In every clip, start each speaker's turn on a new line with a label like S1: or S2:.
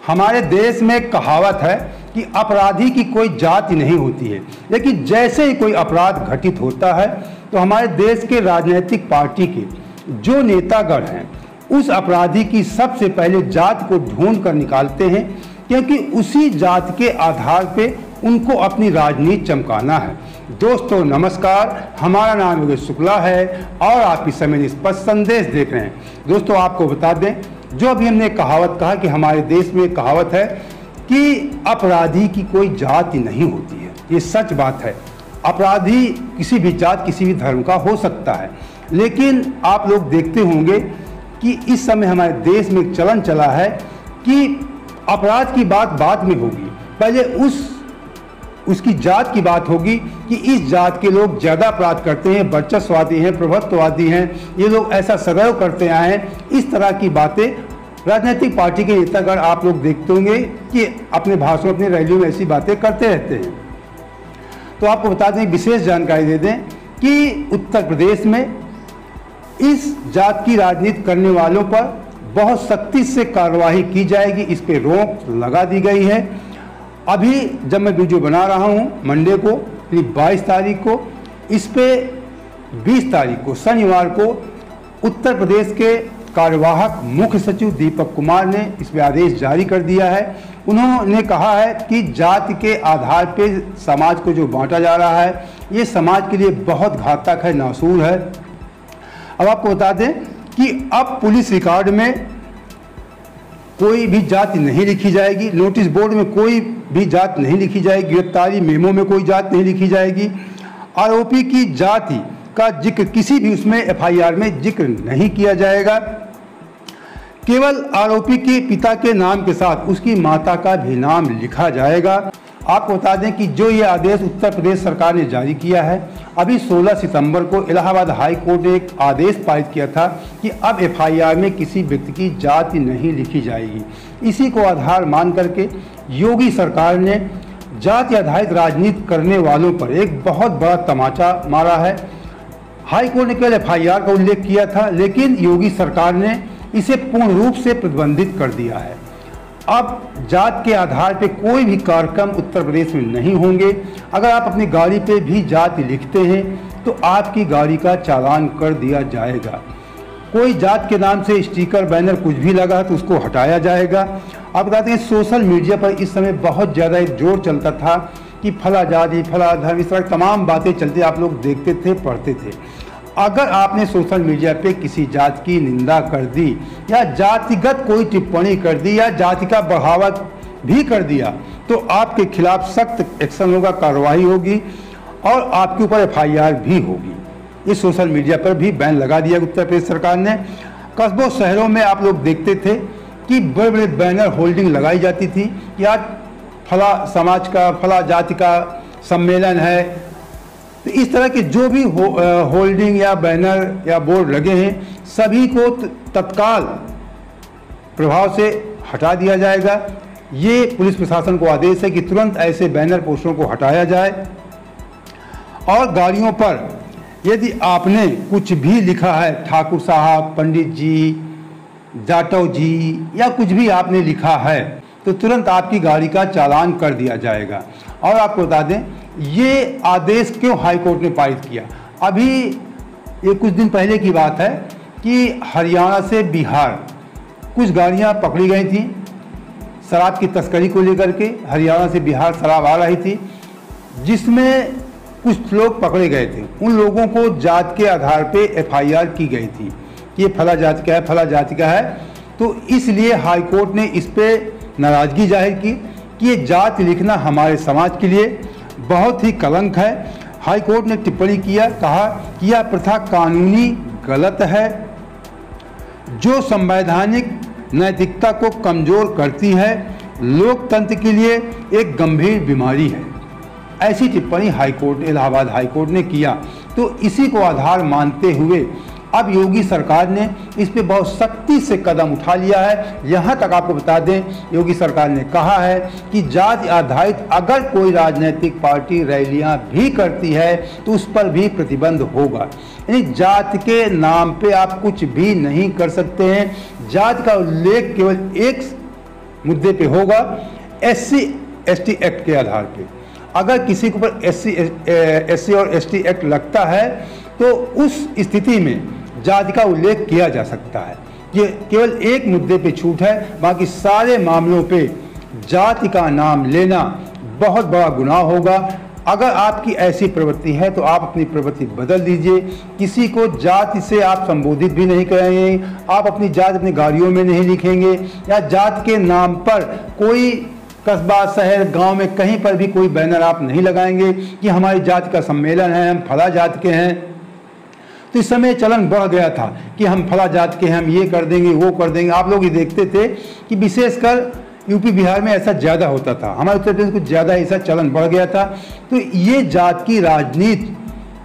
S1: हमारे देश में कहावत है कि अपराधी की कोई जाति नहीं होती है, लेकिन जैसे ही कोई अपराध घटित होता है तो हमारे देश के राजनीतिक पार्टी के जो नेतागण हैं उस अपराधी की सबसे पहले जात को ढूंढ कर निकालते हैं, क्योंकि उसी जात के आधार पे उनको अपनी राजनीति चमकाना है। दोस्तों नमस्कार, हमारा नाम योगेश शुक्ला है और आप इस समय निष्पक्ष संदेश देख रहे हैं। दोस्तों आपको बता दें, जो अभी हमने कहावत कहा कि हमारे देश में कहावत है कि अपराधी की कोई जाति नहीं होती है, ये सच बात है। अपराधी किसी भी जात किसी भी धर्म का हो सकता है, लेकिन आप लोग देखते होंगे कि इस समय हमारे देश में एक चलन चला है कि अपराध की बात बाद में होगी, पहले उसकी जात की बात होगी कि इस जात के लोग ज़्यादा अपराध करते हैं, वर्चस्ववादी हैं, प्रभुत्ववादी हैं, ये लोग ऐसा सदैव करते आए हैं। इस तरह की बातें राजनीतिक पार्टी के नेतागण आप लोग देखते होंगे कि अपने भाषण अपनी रैलियों में ऐसी बातें करते रहते हैं। तो आपको बता दें, विशेष जानकारी दे दें कि उत्तर प्रदेश में इस जात की राजनीति करने वालों पर बहुत सख्ती से कार्रवाई की जाएगी, इस पर रोक लगा दी गई है। अभी जब मैं वीडियो बना रहा हूँ मंडे को 22 तारीख को, इस पे 20 तारीख को शनिवार को उत्तर प्रदेश के कार्यवाहक मुख्य सचिव दीपक कुमार ने इस पर आदेश जारी कर दिया है। उन्होंने कहा है कि जाति के आधार पर समाज को जो बांटा जा रहा है ये समाज के लिए बहुत घातक है, नासूर है। अब आपको बता दें कि अब पुलिस रिकॉर्ड में कोई भी जाति नहीं लिखी जाएगी, नोटिस बोर्ड में कोई भी जात नहीं लिखी जाएगी, गिरफ्तारी मेमो में कोई जात नहीं लिखी जाएगी, आरोपी की जाति का जिक्र किसी भी उसमें एफआईआर में जिक्र नहीं किया जाएगा। केवल आरोपी के पिता के नाम के साथ उसकी माता का भी नाम लिखा जाएगा। आपको बता दें कि जो ये आदेश उत्तर प्रदेश सरकार ने जारी किया है, अभी 16 सितंबर को इलाहाबाद हाई कोर्ट ने एक आदेश पारित किया था कि अब एफआईआर में किसी व्यक्ति की जाति नहीं लिखी जाएगी। इसी को आधार मान करके योगी सरकार ने जाति आधारित राजनीति करने वालों पर एक बहुत बड़ा तमाचा मारा है। हाई कोर्ट ने केवल एफआईआर का उल्लेख किया था, लेकिन योगी सरकार ने इसे पूर्ण रूप से प्रतिबंधित कर दिया है। अब जात के आधार पे कोई भी कार्यक्रम उत्तर प्रदेश में नहीं होंगे। अगर आप अपनी गाड़ी पे भी जाति लिखते हैं तो आपकी गाड़ी का चालान कर दिया जाएगा। कोई जात के नाम से स्टिकर बैनर कुछ भी लगा तो उसको हटाया जाएगा। आप बताते हैं सोशल मीडिया पर इस समय बहुत ज़्यादा एक जोर चलता था कि फला जाति फला धर्म, इस तरह तमाम बातें चलती, आप लोग देखते थे, पढ़ते थे। अगर आपने सोशल मीडिया पे किसी जात की निंदा कर दी या जातिगत कोई टिप्पणी कर दी या जाति का बढ़ावा भी कर दिया तो आपके खिलाफ सख्त एक्शन होगा, कार्रवाई होगी और आपके ऊपर एफआईआर भी होगी। इस सोशल मीडिया पर भी बैन लगा दिया उत्तर प्रदेश सरकार ने। कस्बों शहरों में आप लोग देखते थे कि बड़े बड़े बैनर होल्डिंग लगाई जाती थी कि आज फला समाज का फला जाति का सम्मेलन है। तो इस तरह के जो भी होल्डिंग या बैनर या बोर्ड लगे हैं सभी को तत्काल प्रभाव से हटा दिया जाएगा। ये पुलिस प्रशासन को आदेश है कि तुरंत ऐसे बैनर पोस्टरों को हटाया जाए। और गाड़ियों पर यदि आपने कुछ भी लिखा है, ठाकुर साहब, पंडित जी, जाटव जी या कुछ भी आपने लिखा है तो तुरंत आपकी गाड़ी का चालान कर दिया जाएगा। और आपको बता दें ये आदेश क्यों हाई कोर्ट ने पारित किया। अभी ये कुछ दिन पहले की बात है कि हरियाणा से बिहार कुछ गाड़ियां पकड़ी गई थी शराब की तस्करी को लेकर के। हरियाणा से बिहार शराब आ रही थी जिसमें कुछ लोग पकड़े गए थे। उन लोगों को जात के आधार पे एफआईआर की गई थी कि ये फला जाति का है, फला जाति का है। तो इसलिए हाई कोर्ट ने इस पर नाराज़गी जाहिर की कि ये जाति लिखना हमारे समाज के लिए बहुत ही कलंक है। हाई कोर्ट ने टिप्पणी किया, कहा कि यह प्रथा कानूनी गलत है जो संवैधानिक नैतिकता को कमज़ोर करती है, लोकतंत्र के लिए एक गंभीर बीमारी है। ऐसी टिप्पणी high court Allahabad high court ने किया। तो इसी को आधार मानते हुए अब योगी सरकार ने इस पे बहुत सख्ती से कदम उठा लिया है। यहाँ तक आपको बता दें योगी सरकार ने कहा है कि जाति आधारित अगर कोई राजनीतिक पार्टी रैलियाँ भी करती है तो उस पर भी प्रतिबंध होगा। यानी जाति के नाम पे आप कुछ भी नहीं कर सकते हैं। जाति का उल्लेख केवल एक मुद्दे पे होगा SC/ST एक्ट के आधार पे। अगर किसी के ऊपर SC और ST एक्ट लगता है तो उस स्थिति में जाति का उल्लेख किया जा सकता है। ये केवल एक मुद्दे पे छूट है, बाकी सारे मामलों पे जाति का नाम लेना बहुत बड़ा गुनाह होगा। अगर आपकी ऐसी प्रवृत्ति है तो आप अपनी प्रवृत्ति बदल दीजिए। किसी को जाति से आप संबोधित भी नहीं करेंगे, आप अपनी जाति अपनी गाड़ियों में नहीं लिखेंगे, या जाति के नाम पर कोई कस्बा, शहर, गांव में कहीं पर भी कोई बैनर आप नहीं लगाएंगे कि हमारी जाति का सम्मेलन है, हम फला जाति के हैं। तो इस समय चलन बढ़ गया था कि हम फला जाति के हैं, हम ये कर देंगे, वो कर देंगे। आप लोग ये देखते थे कि विशेषकर यूपी बिहार में ऐसा ज़्यादा होता था, हमारे उत्तर प्रदेश कुछ ज़्यादा ऐसा चलन बढ़ गया था। तो ये जात की राजनीति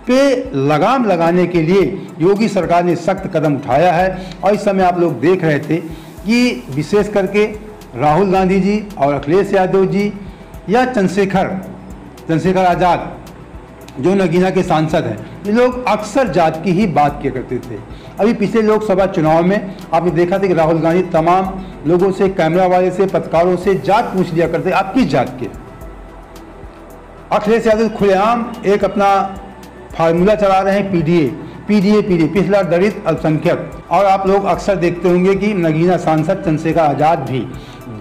S1: पे लगाम लगाने के लिए योगी सरकार ने सख्त कदम उठाया है। और इस समय आप लोग देख रहे थे कि विशेष करके राहुल गांधी जी और अखिलेश यादव जी या चंद्रशेखर आज़ाद जो नगीना के सांसद हैं, ये लोग अक्सर जात की ही बात किया करते थे। अभी पिछले लोकसभा चुनाव में आपने देखा था कि राहुल गांधी तमाम लोगों से, कैमरा वाले से, पत्रकारों से जात पूछ लिया करते, आप किस जात के। अखिलेश यादव खुलेआम एक अपना फार्मूला चला रहे हैं, पीडीए, पिछड़ा दलित अल्पसंख्यक। और आप लोग अक्सर देखते होंगे कि नगीना सांसद चंद्रशेखर आज़ाद भी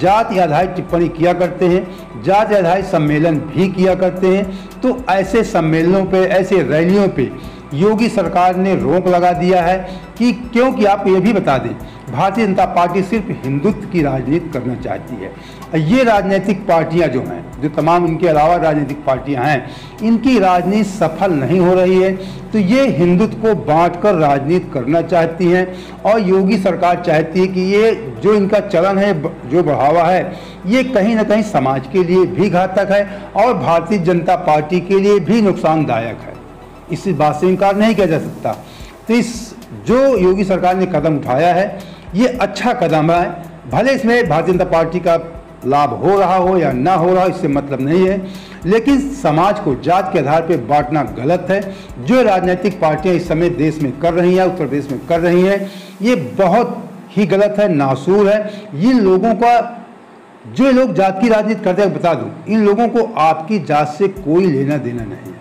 S1: जाति आधारित टिप्पणी किया करते हैं, जाति आधारित सम्मेलन भी किया करते हैं। तो ऐसे सम्मेलनों पे, ऐसे रैलियों पे योगी सरकार ने रोक लगा दिया है कि क्योंकि आप ये भी बता दें, भारतीय जनता पार्टी सिर्फ हिंदुत्व की राजनीति करना चाहती है। ये राजनीतिक पार्टियां जो हैं, जो तमाम इनके अलावा राजनीतिक पार्टियां हैं, इनकी राजनीति सफल नहीं हो रही है। तो ये हिंदुत्व को बांटकर राजनीति करना चाहती हैं। और योगी सरकार चाहती है कि ये जो इनका चलन है, जो बढ़ावा है, ये कहीं ना कहीं समाज के लिए भी घातक है और भारतीय जनता पार्टी के लिए भी नुकसानदायक है। इस बात से इनकार नहीं किया जा सकता। तो इस जो योगी सरकार ने कदम उठाया है, ये अच्छा कदम है। भले इसमें भारतीय जनता पार्टी का लाभ हो रहा हो या ना हो रहा हो, इससे मतलब नहीं है, लेकिन समाज को जात के आधार पर बांटना गलत है। जो राजनीतिक पार्टियां इस समय देश में कर रही हैं, उत्तर प्रदेश में कर रही हैं, ये बहुत ही गलत है, नासूर है। इन लोगों का, जो लोग जात की राजनीति करते हैं, बता दूं, इन लोगों को आपकी जात से कोई लेना देना नहीं है।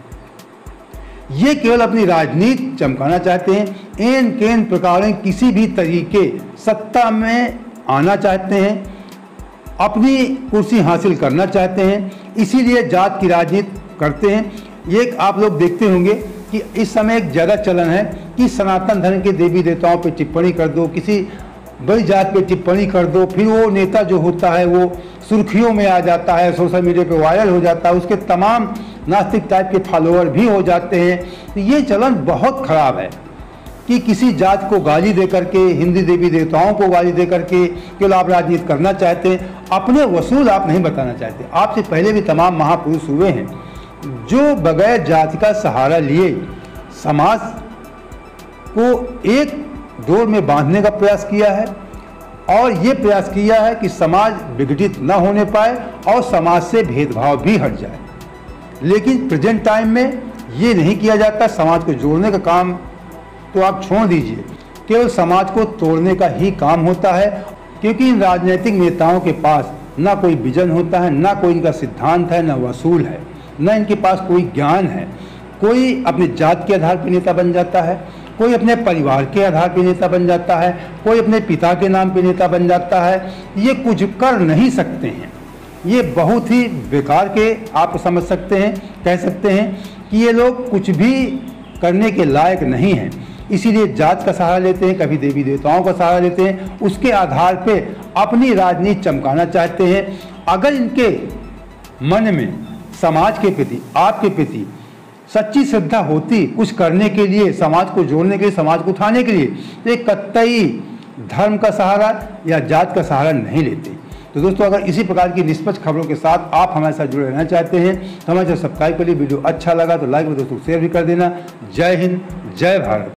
S1: ये केवल अपनी राजनीति चमकाना चाहते हैं, एन केन प्रकार किसी भी तरीके सत्ता में आना चाहते हैं, अपनी कुर्सी हासिल करना चाहते हैं, इसीलिए जात की राजनीति करते हैं। ये आप लोग देखते होंगे कि इस समय एक ज़्यादा चलन है कि सनातन धर्म के देवी देवताओं पे टिप्पणी कर दो, किसी बड़ी जात पे टिप्पणी कर दो, फिर वो नेता जो होता है वो सुर्खियों में आ जाता है, सोशल मीडिया पे वायरल हो जाता है, उसके तमाम नास्तिक टाइप के फॉलोअर भी हो जाते हैं। तो ये चलन बहुत ख़राब है कि किसी जात को गाली दे करके, हिंदी देवी देवताओं को गाली दे करके केवल आप राजनीति करना चाहते हैं, अपने वसूल आप नहीं बताना चाहते। आपसे पहले भी तमाम महापुरुष हुए हैं जो बगैर जाति का सहारा लिए समाज को एक डोर में बांधने का प्रयास किया है, और ये प्रयास किया है कि समाज विघटित न होने पाए और समाज से भेदभाव भी हट जाए। लेकिन प्रेजेंट टाइम में ये नहीं किया जाता। समाज को जोड़ने का काम तो आप छोड़ दीजिए, केवल समाज को तोड़ने का ही काम होता है। क्योंकि इन राजनीतिक नेताओं के पास ना कोई विजन होता है, ना कोई इनका सिद्धांत है, ना वसूल है, ना इनके पास कोई ज्ञान है। कोई अपने जात के आधार पर नेता बन जाता है, कोई अपने परिवार के आधार पर नेता बन जाता है, कोई अपने पिता के नाम पे नेता बन जाता है। ये कुछ कर नहीं सकते हैं। ये बहुत ही बेकार के आप समझ सकते हैं, कह सकते हैं कि ये लोग कुछ भी करने के लायक नहीं हैं। इसीलिए जात का सहारा लेते हैं, कभी देवी देवताओं का सहारा लेते हैं, उसके आधार पे अपनी राजनीति चमकाना चाहते हैं। अगर इनके मन में समाज के प्रति, आपके प्रति सच्ची श्रद्धा होती कुछ करने के लिए, समाज को जोड़ने के लिए, समाज को उठाने के लिए, तो एक कतई धर्म का सहारा या जात का सहारा नहीं लेते। तो दोस्तों, अगर इसी प्रकार की निष्पक्ष खबरों के साथ आप हमारे साथ जुड़े रहना चाहते हैं तो हमारे साथ सब्सक्राइब करिए। वीडियो अच्छा लगा तो लाइक और दोस्तों शेयर भी कर देना। जय हिंद, जय भारत।